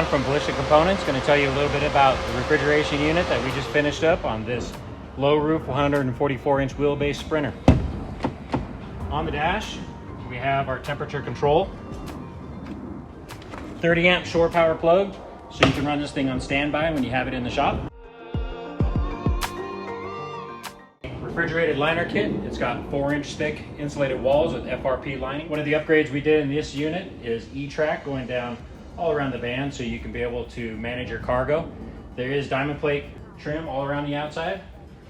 from Volition Components. Going to tell you a little bit about the refrigeration unit that we just finished up on this low roof 144-inch wheelbase Sprinter. On the dash, we have our temperature control, 30 amp shore power plug, so you can run this thing on standby when you have it in the shop. Refrigerated liner kit. It's got 4-inch thick insulated walls with FRP lining. One of the upgrades we did in this unit is E-track going down all around the van so you can be able to manage your cargo. There is diamond plate trim all around the outside.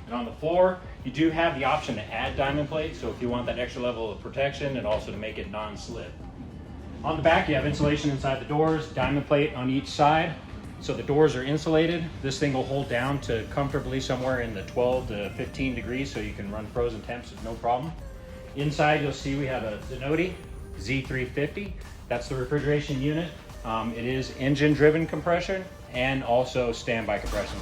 And on the floor, you do have the option to add diamond plate, so if you want that extra level of protection and also to make it non-slip. On the back, you have insulation inside the doors, diamond plate on each side. So the doors are insulated. This thing will hold down to comfortably somewhere in the 12 to 15 degrees, so you can run frozen temps with no problem. Inside, you'll see we have a Zanotti Z350. That's the refrigeration unit. It is engine-driven compression and also standby compression.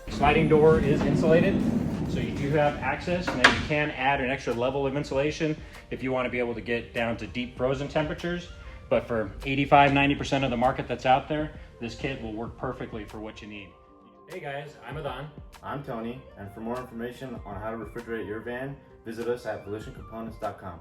The sliding door is insulated, so you do have access, and then you can add an extra level of insulation if you want to be able to get down to deep frozen temperatures. But for 85–90% of the market that's out there, this kit will work perfectly for what you need. Hey guys, I'm Adon. I'm Tony, and for more information on how to refrigerate your van, visit us at volitioncomponents.com.